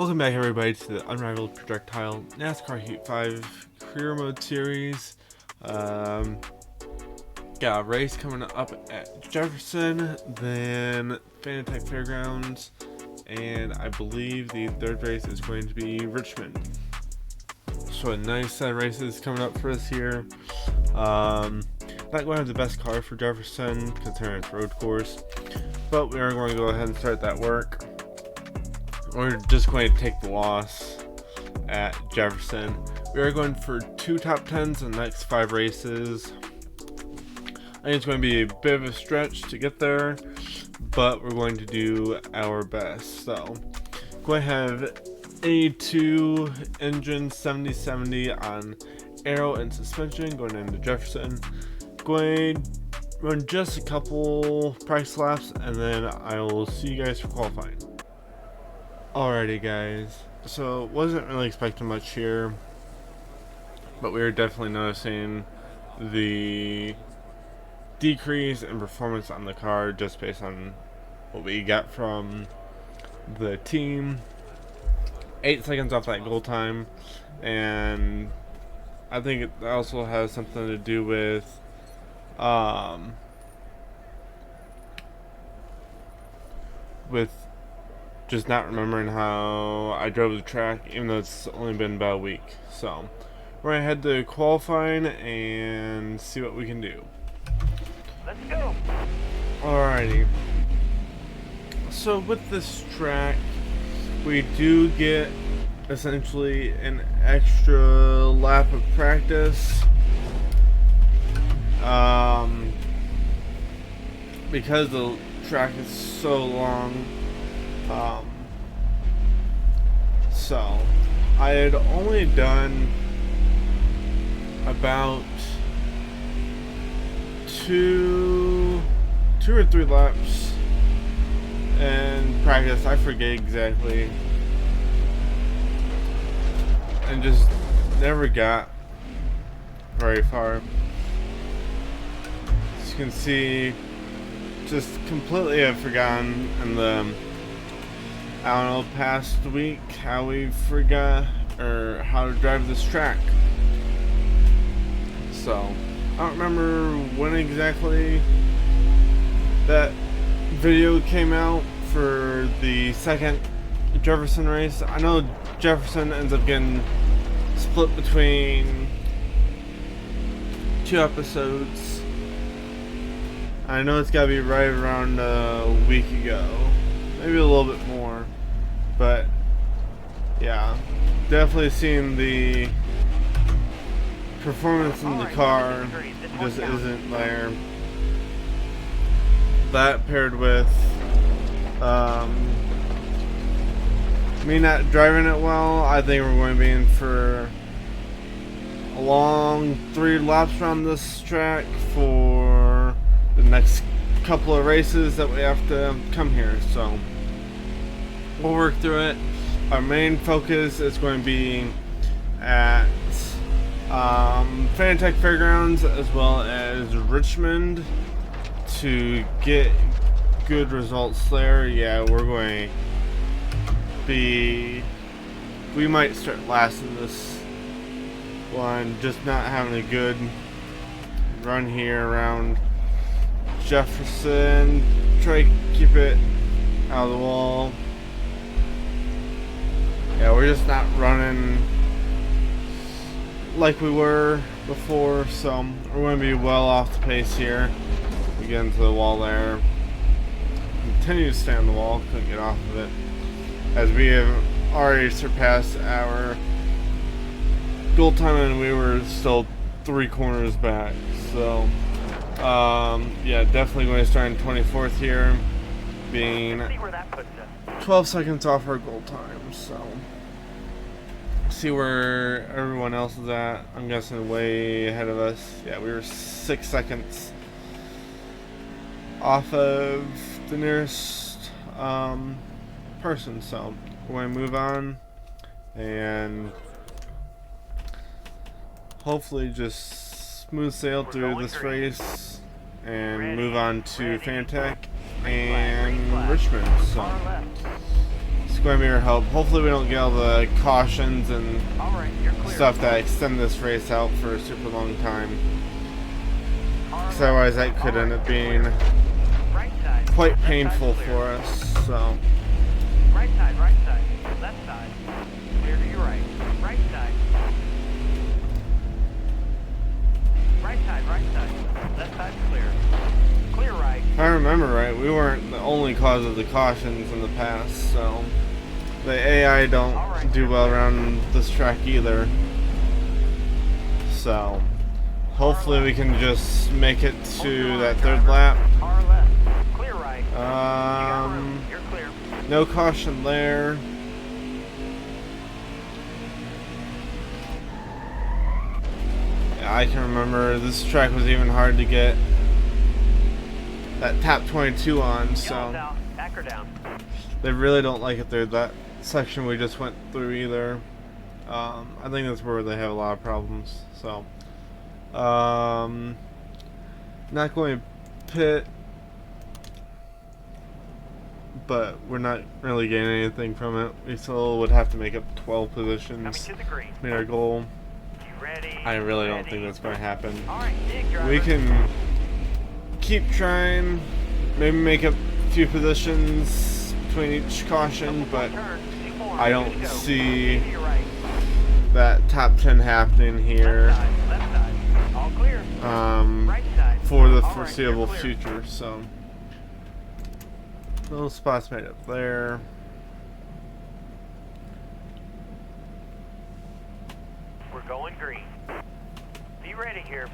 Welcome back everybody to the Unrivaled Projectile NASCAR Heat 5 Career Mode Series. Got a race coming up at Jefferson, then Fanatec Fairgrounds, and I believe the third race is going to be Richmond. So a nice set of races coming up for us here. Not going to have the best car for Jefferson considering it's road course, but we are going to go ahead and start that work. We're just going to take the loss at Jefferson. We are going for 2 top 10s in the next 5 races. I think it's going to be a bit of a stretch to get there, but we're going to do our best. So, going to have A2 engine 7070 on aero and suspension going into Jefferson. Going to run just a couple practice laps, and then I will see you guys for qualifying. Alrighty guys, so wasn't really expecting much here, but we were definitely noticing the decrease in performance on the car just based on what we got from the team. 8 seconds off that goal time, and I think it also has something to do with just not remembering how I drove the track, even though it's only been about a week. So we're gonna head to qualifying and see what we can do. Let's go. Alrighty. So with this track, we do get essentially an extra lap of practice. Because the track is so long. So I had only done about two or three laps in practice. I forget exactly, and just never got very far. As you can see, just completely have forgotten in the past week how we forgot or how to drive this track. So I don't remember when exactly that video came out for the second Jefferson race. I know Jefferson ends up getting split between 2 episodes. I know it's gotta be right around a week ago, maybe a little bit more, but yeah, definitely seeing the performance in the car just isn't there. That paired with me not driving it well, I think we're going to be in for a long 3 laps around this track for the next couple of races that we have to come here. So we'll work through it. Our main focus is going to be at Fanatec Fairgrounds as well as Richmond to get good results there. Yeah, we're going to be, we might start last in this one, just not having a good run here around Jefferson. Try to keep it out of the wall. Yeah, we're just not running like we were before, so we're going to be well off the pace here. We get into the wall there. Continue to stay on the wall, couldn't get off of it, as we have already surpassed our goal time and we were still 3 corners back. So yeah, definitely going to start in 24th here, being 12 seconds off our goal time. So see where everyone else is at. I'm guessing way ahead of us. Yeah, we were 6 seconds off of the nearest person. So we're going to move on and hopefully just smooth sail through this race and move on to Fanatec and Richmond. So going to be our help. Hopefully we don't get all the cautions and All right, you're clear. stuff that extend this race out for a super long time. Car Because left. otherwise that could All end right, up you're being clear. Right side. quite Left side painful clear. for us. So, Right side, right side. Left side. Clear to your right. Right side. Right side, right side. Left side clear. Clear right. if I remember right, we weren't the only cause of the cautions in the past, so the AI don't do well around this track either. So, hopefully we can just make it to that third lap. Car left. Clear right. You got room. You're clear. No caution there. Yeah, I can remember this track was even hard to get that tap 22 on, Yellow's so out. Backer down. they really don't like it there. That section we just went through either. I think that's where they have a lot of problems. So, not going to pit, but we're not really getting anything from it. We still would have to make up 12 Coming positions to the green. to meet our goal. You ready? I really don't Ready. think that's going to happen. All right, dig, driver. We can keep trying, maybe make up a few positions between each caution, but Turn, C4, I good don't to go. see To your right. that top 10 happening here Left side. All clear. Right side. for the All right, foreseeable you're clear. future. So, little spots made up there. We're going green. Be ready here.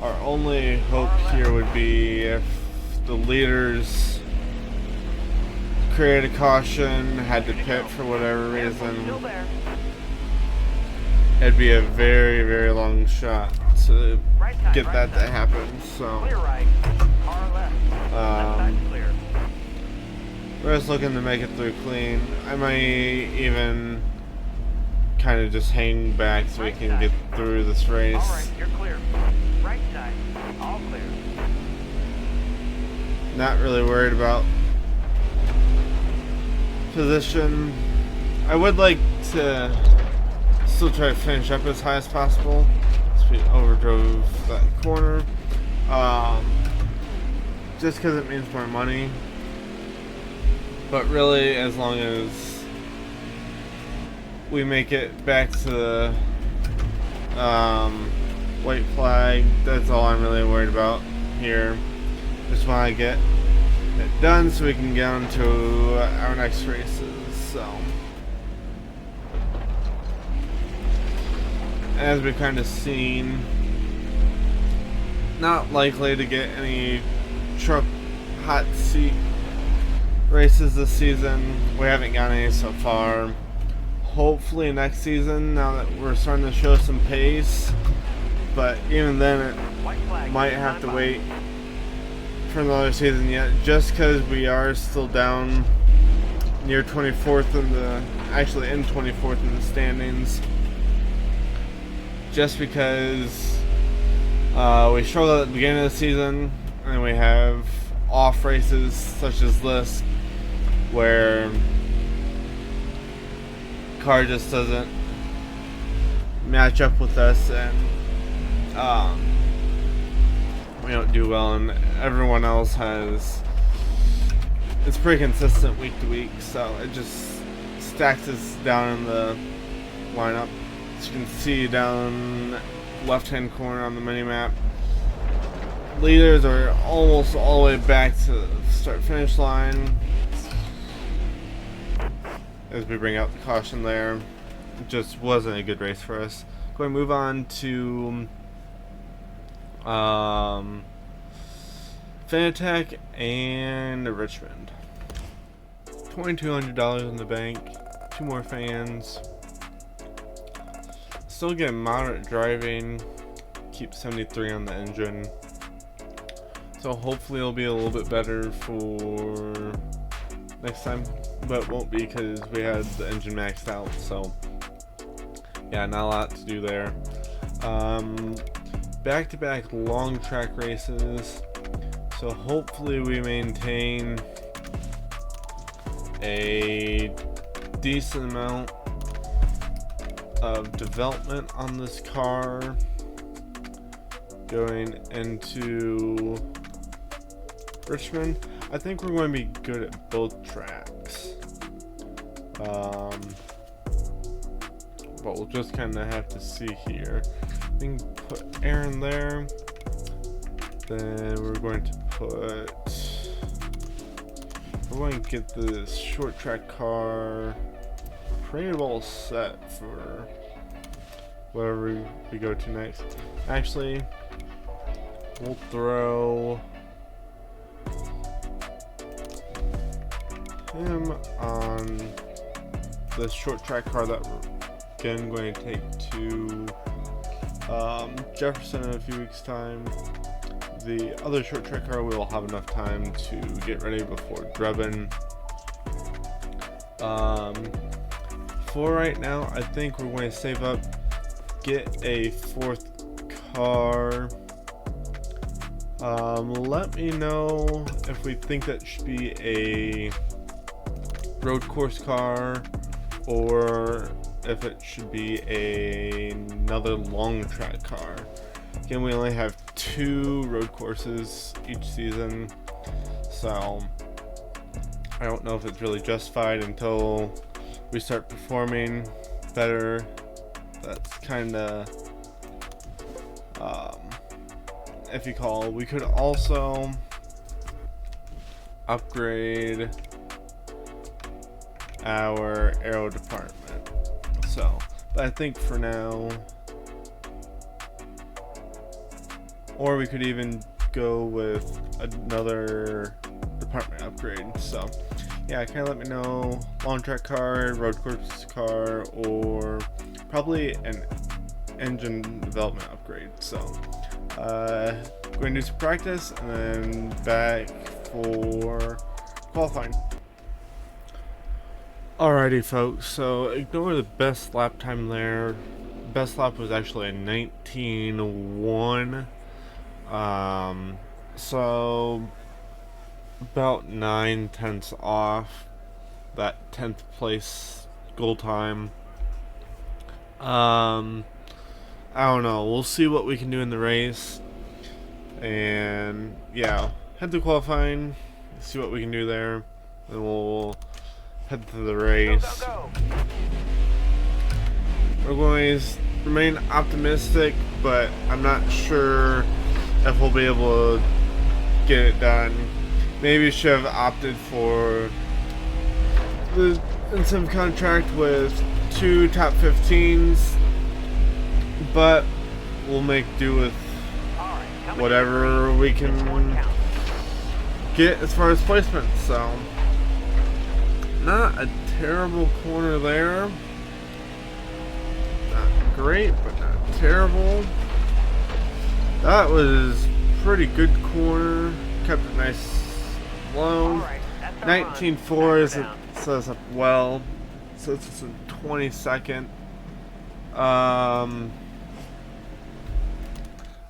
Our only hope here would be if the leaders created a caution, had to pit for whatever Still reason. there. It'd be a very, very long shot to Right side. get right that side. to happen. So, Clear right. Car left. Left side clear. we're just looking to make it through clean. I might even kind of just hang back so we can get through this race. All right, you're clear. Right side. All clear. Not really worried about position. I would like to still try to finish up as high as possible. So we overdrove that corner. Just because it means more money. But really, as long as we make it back to the white flag, that's all I'm really worried about here. Just want to get it done so we can get on to our next races. So, as we've kind of seen, not likely to get any truck hot seat races this season. We haven't got any so far. Hopefully next season, now that we're starting to show some pace, but even then it White flag. might have to wait for another season yet, just because we are still down near 24th in the, actually in 24th in the standings, just because we struggled at the beginning of the season, and we have off races such as this where car just doesn't match up with us, and we don't do well, and everyone else it's pretty consistent week to week, so it just stacks us down in the lineup. As you can see down left hand corner on the mini map, leaders are almost all the way back to the start finish line. As we bring out the caution there, it just wasn't a good race for us. Going to move on to Fanatec and Richmond. $2,200 in the bank, 2 more fans. Still get moderate driving, keep 73 on the engine. So hopefully it'll be a little bit better for next time, but it won't be because we had the engine maxed out. So yeah, not a lot to do there. Back-to-back long track races, so hopefully we maintain a decent amount of development on this car going into Richmond. I think we're going to be good at both tracks. But we'll just kind of have to see here. We can put Aaron there. Then we're going to get this short track car pretty well set for whatever we go to next. Actually, we'll throw him on the short track car that we're again going to take to Jefferson in a few weeks' time. The other short track car we will have enough time to get ready before Drebin. For right now, I think we're going to save up, get a fourth car. Let me know if we think that should be a road course car or if it should be another long track car. Again, we only have 2 road courses each season, so I don't know if it's really justified until we start performing better. That's kind of if you call. We could also upgrade our aero department. So, but I think for now, or we could even go with another department upgrade. So, yeah, kind of let me know. Long track car, road course car, or probably an engine development upgrade. So, going to do some practice and then back for qualifying. Alrighty, folks. So, ignore the best lap time there. Best lap was actually a 19.1. So about 9/10 off that 10th place goal time. I don't know. We'll see what we can do in the race, and yeah, head to qualifying, see what we can do there, and we'll head to the race. Go. We're going to remain optimistic, but I'm not sure if we'll be able to get it done. Maybe we should have opted for the incentive contract with 2 top 15s, but we'll make do with whatever we can get as far as placement. So, not a terrible corner there. Not great, but not terrible. That was pretty good corner. Kept it nice low. 19.4 says up well. So it's a 22nd. I'm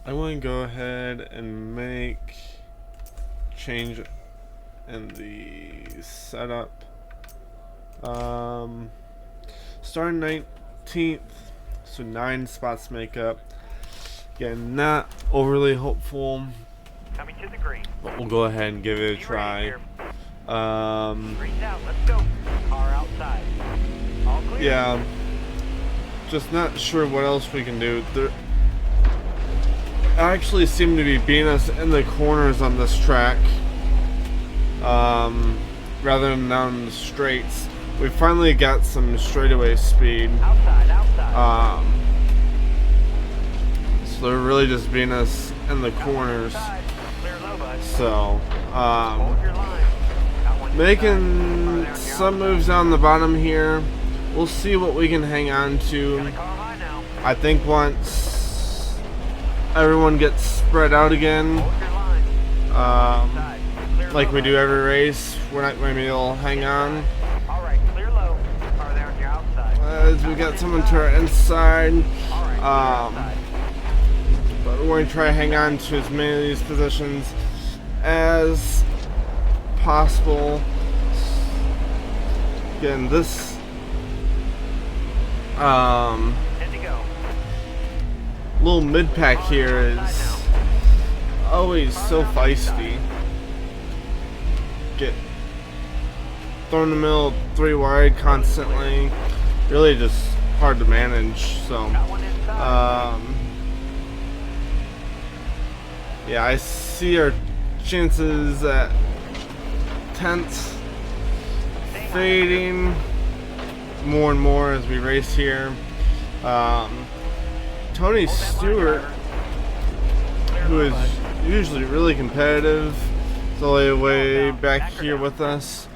going to go ahead and make change in the setup. Starting 19th, so 9 spots make up. Again, not overly hopeful, Coming to the green. but we'll go ahead and give it a try. Green's out. Let's go. Car outside. All clear. Yeah, just not sure what else we can do. They actually seem to be beating us in the corners on this track, rather than down the straights. We finally got some straightaway speed. Outside. So they're really just beating us in the corners. Clear low, bud. So, Hold your line. Got one making inside. some moves down the bottom here. We'll see what we can hang on to. Got a car high now. I think once everyone gets spread out again, Hold your line. Inside. Clear like low, we bud. do every race, we're not going to be able to hang on. All right, clear low. Car there on your outside. As we got someone to our inside, All right, clear outside. but we're going to try to hang on to as many of these positions as possible. Again, this 10 to go. little mid-pack here is always so feisty. Get thrown in the middle, 3 wide constantly. Really just hard to manage. So, yeah, I see our chances at 10th fading more and more as we race here. Tony Stewart, who is usually really competitive, is all the way back here with us.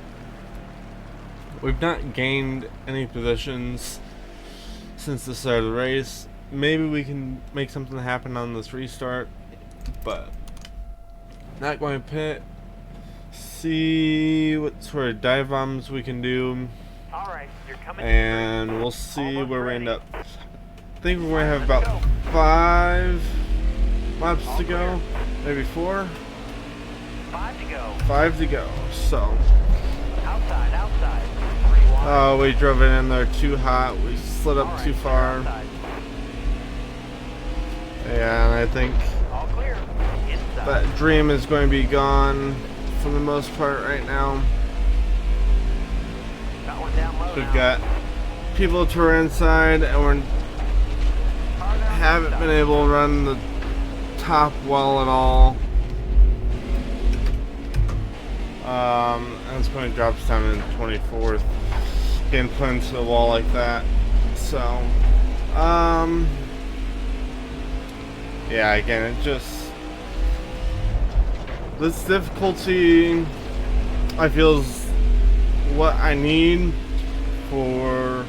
We've not gained any positions since the start of the race. Maybe we can make something happen on this restart, but not going to pit. See what sort of dive bombs we can do, and we'll see where we end up. I think we're going to have about 5 laps to go, maybe 4. 5 to go. 5 to go. So, Outside. oh, we drove it in there too hot. We slid up too far. Yeah, and I think All clear. Inside. that dream is going to be gone for the most part right now. Got one down low We've now. got people to our inside, and we haven't been able to run the top well at all. And it's going to drop us down in 24th, getting put into the wall like that. So, yeah, again, it just, this difficulty I feel is what I need for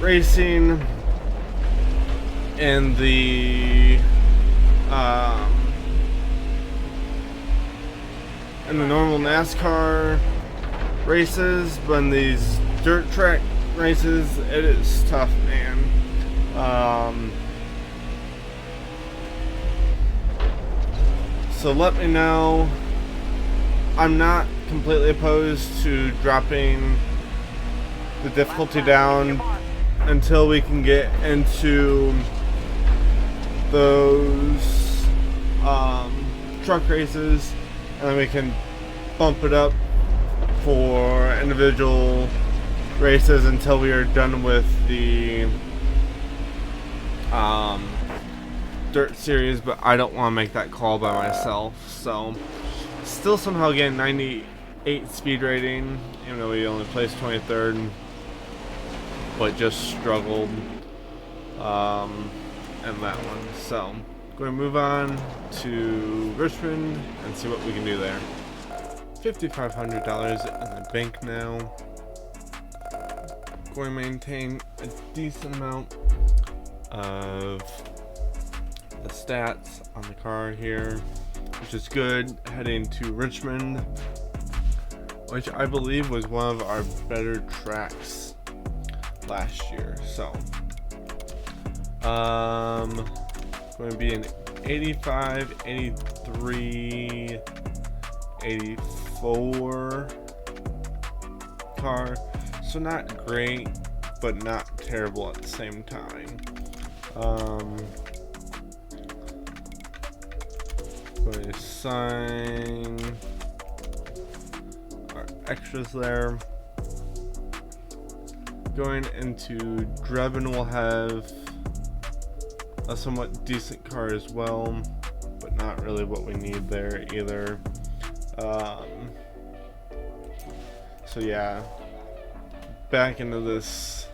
racing in the normal NASCAR races, but in these dirt track races, it is tough, man. So let me know. I'm not completely opposed to dropping the difficulty down until we can get into those truck races, and then we can bump it up for individual races until we are done with the dirt series. But I don't want to make that call by myself, so still somehow getting 98 speed rating, even though we only placed 23rd, but just struggled in that one. So going to move on to Richmond and see what we can do there. $5,500 in the bank now. Going to maintain a decent amount of the stats on the car here, which is good. Heading to Richmond, which I believe was one of our better tracks last year. So, going to be an 85, 83, 84 car. So not great, but not terrible at the same time. Going to sign our extras there. Going into Drebin, we'll have a somewhat decent car as well, but not really what we need there either. So yeah, back into this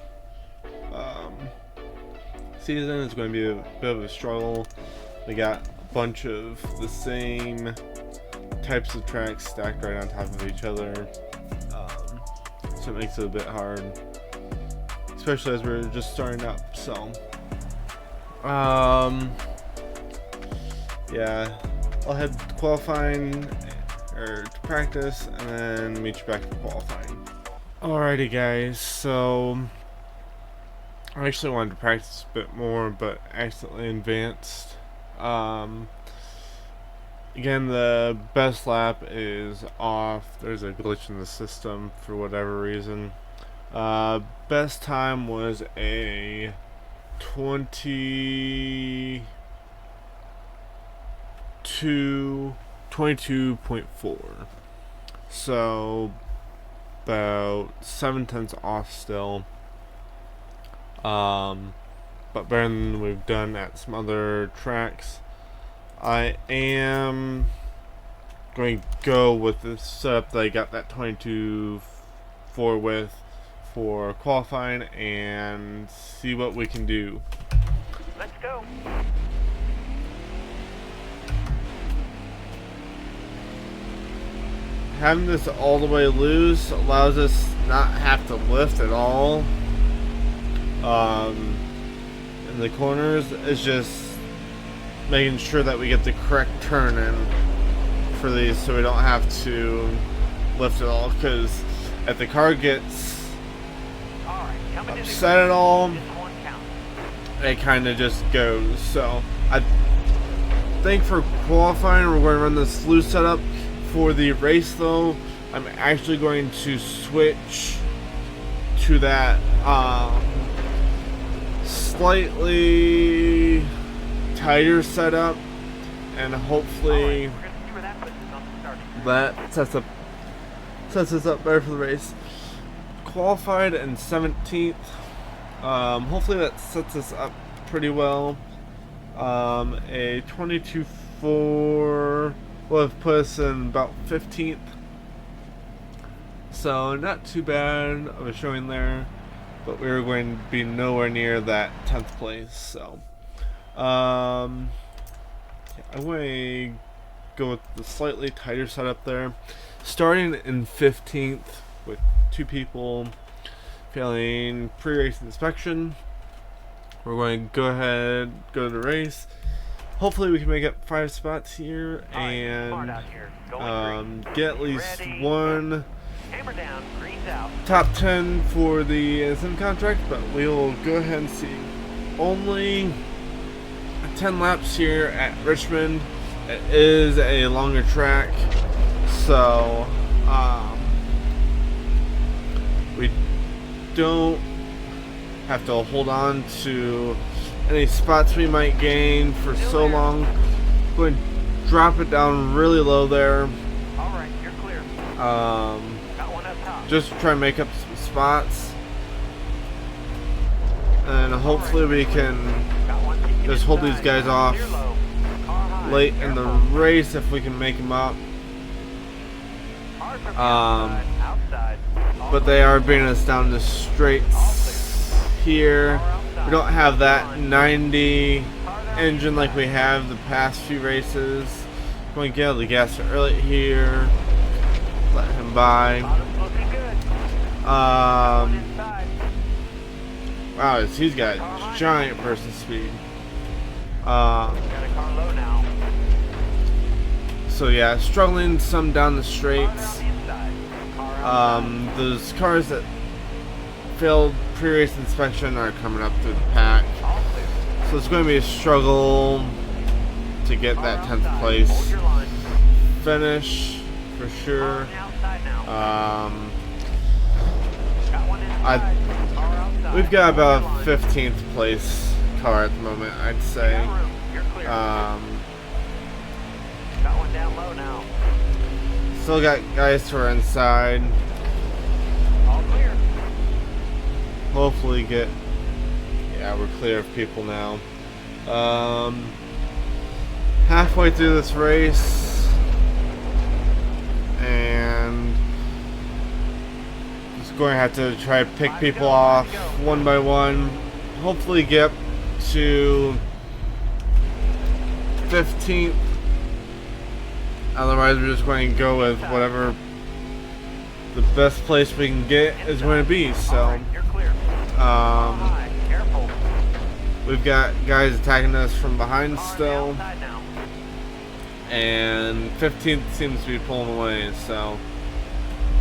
season is going to be a bit of a struggle. We got a bunch of the same types of tracks stacked right on top of each other, so it makes it a bit hard, especially as we're just starting up. So yeah, I'll head to qualifying or to practice and then meet you back for qualifying. Alrighty guys, so I actually wanted to practice a bit more, but accidentally advanced. Again, the best lap is off. There's a glitch in the system for whatever reason. Best time was a 22.4. So about 7 tenths off still. But better than we've done at some other tracks. I am going to go with the setup that I got that 22.4 with for qualifying and see what we can do. Let's go. Having this all the way loose allows us not have to lift at all in the corners. It's just making sure that we get the correct turn in for these so we don't have to lift at all, because if the car gets upset at all, it kind of just goes. So I think for qualifying we're going to run this loose setup. For the race though, I'm actually going to switch to that slightly tighter setup, and hopefully that sets us up better for the race. Qualified in 17th. Hopefully that sets us up pretty well. A 22.4 will have put us in about 15th. So not too bad of a showing there, but we were going to be nowhere near that 10th place. So I'm going to go with the slightly tighter setup there, starting in 15th with 2 people failing pre-race inspection. We're going to go ahead, go to the race. Hopefully we can make up 5 spots here and get at least one top 10 for the sim contract, but we will go ahead and see. Only 10 laps here at Richmond. It is a longer track, so we don't have to hold on to any spots we might gain for so long. Go ahead and drop it down really low there. Alright, you're clear. Just to try and make up some spots. And hopefully we can just hold these guys off late in the race if we can make them up. But they are bringing us down the straights here. We don't have that 90 engine like we have the past few races. Going to get out of the gas early here. Let him by. Wow, he's got giant person speed. So yeah, struggling some down the straights. Those cars that failed pre-race inspection are coming up through the pack, so it's going to be a struggle to get that 10th place finish for sure. We've got about a 15th place car at the moment, I'd say. Still got guys who are inside. Hopefully get, yeah, we're clear of people now. Halfway through this race, and just going to have to try to pick people off one by one. Hopefully get to 15th. Otherwise we're just going to go with whatever the best place we can get is going to be. So we've got guys attacking us from behind still, and 15th seems to be pulling away, so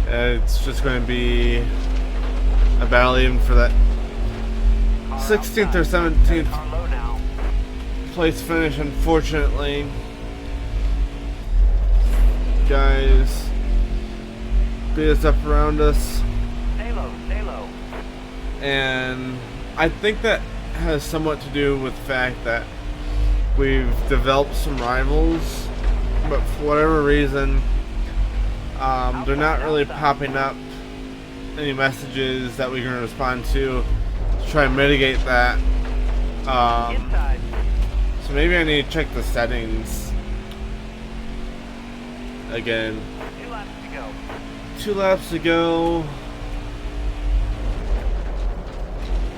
it's just going to be a battle even for that 16th or 17th place finish, unfortunately. guys beat us up around us. Stay low, stay low. And I think that has somewhat to do with the fact that we've developed some rivals, but for whatever reason, they're not really popping up any messages that we can respond to try and mitigate that. Inside. So maybe I need to check the settings again. 2 laps to go. 2 laps to go.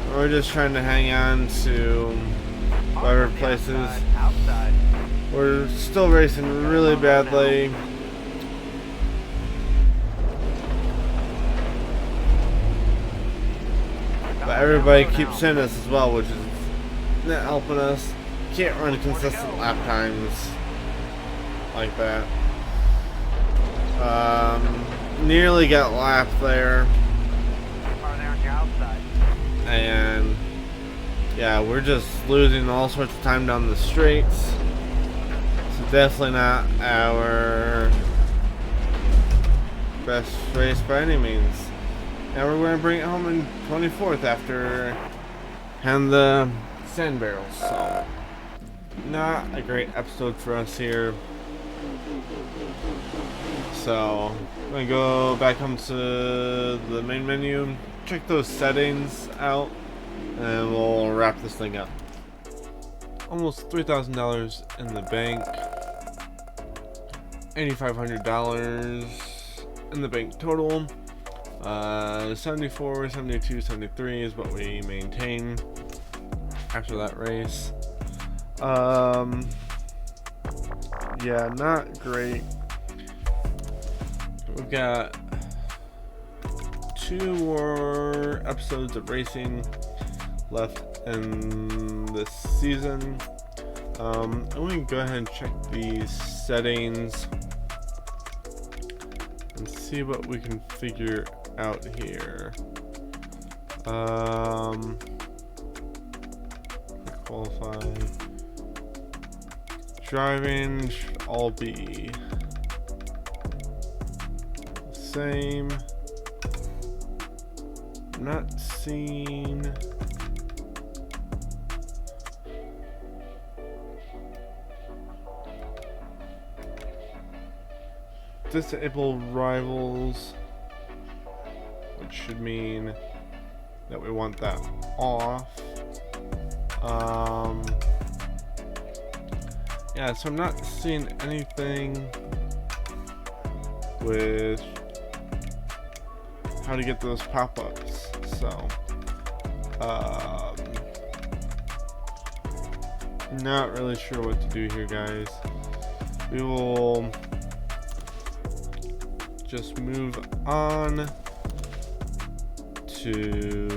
We're just trying to hang on to whatever places. Outside. We're still racing really badly. But everybody keeps sending us as well, which is not helping us. Can't run consistent lap times like that. Nearly got lapped there. Are there on your outside? And yeah, we're just losing all sorts of time down the straights. So definitely not our best race by any means. And we're going to bring it home in 24th after having the sand barrels. So not a great episode for us here. So I'm going to go back home to the main menu, check those settings out, and we'll wrap this thing up. Almost $3,000 in the bank. $8,500 in the bank total. 74, 72, 73 is what we maintain after that race. Yeah, not great. We've got 2 more episodes of racing left in this season. I'm going to go ahead and check these settings and see what we can figure out here. Qualify. Driving should all be the same. I'm not seeing disable rivals, which should mean that we want that off. Yeah, so I'm not seeing anything with how to get those pop-ups. So not really sure what to do here, guys. We will just move on to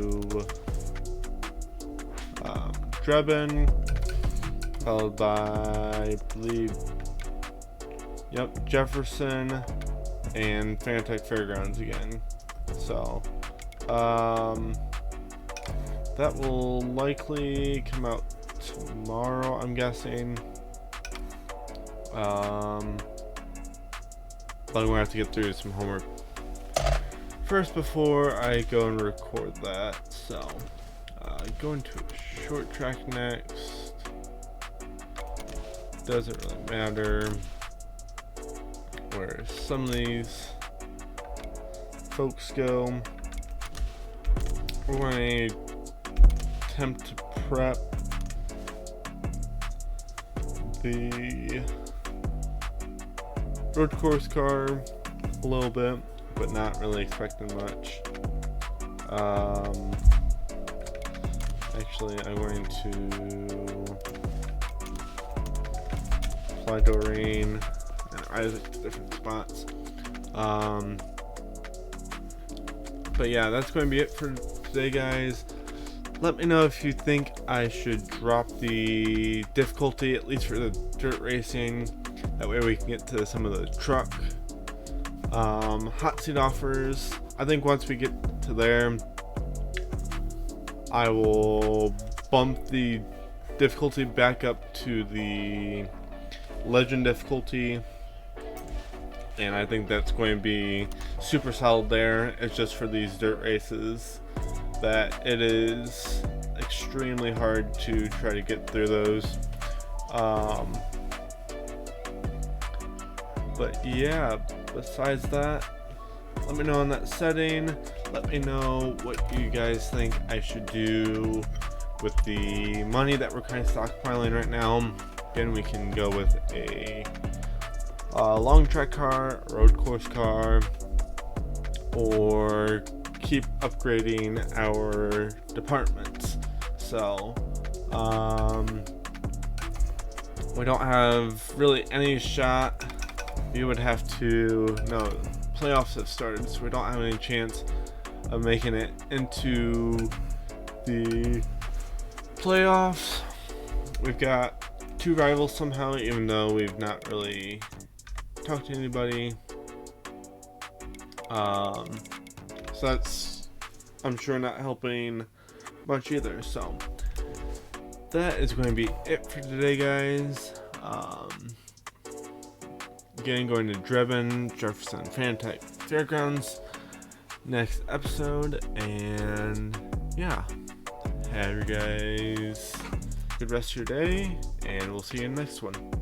Drebin, followed by, I believe, yep, Jefferson and Fanatec Fairgrounds again. So that will likely come out tomorrow, I'm guessing. But I'm gonna have to get through some homework first before I go and record that. So going to a short track next. Doesn't really matter where some of these folks go. We're going to attempt to prep the road course car a little bit, but not really expecting much. Actually, I'm going to apply Doreen and Isaac to different spots. But yeah, that's going to be it for today, guys. Let me know if you think I should drop the difficulty, at least for the dirt racing. That way we can get to some of the truck hot seat offers. I think once we get to there, I will bump the difficulty back up to the legend difficulty. and I think that's going to be super solid there. It's just for these dirt races that it is extremely hard to try to get through those. But yeah, besides that, let me know on that setting. Let me know what you guys think I should do with the money that we're kind of stockpiling right now. Again, we can go with a long track car, road course car, or keep upgrading our departments. So we don't have really any shot. We would have to, no, playoffs have started, so we don't have any chance of making it into the playoffs. We've got 2 rivals somehow, even though we've not really talked to anybody. So that's, I'm sure, not helping much either. So that is going to be it for today, guys. Again, going to Jefferson Fanatec Fairgrounds next episode, and yeah, have you guys good rest of your day, and we'll see you in the next one.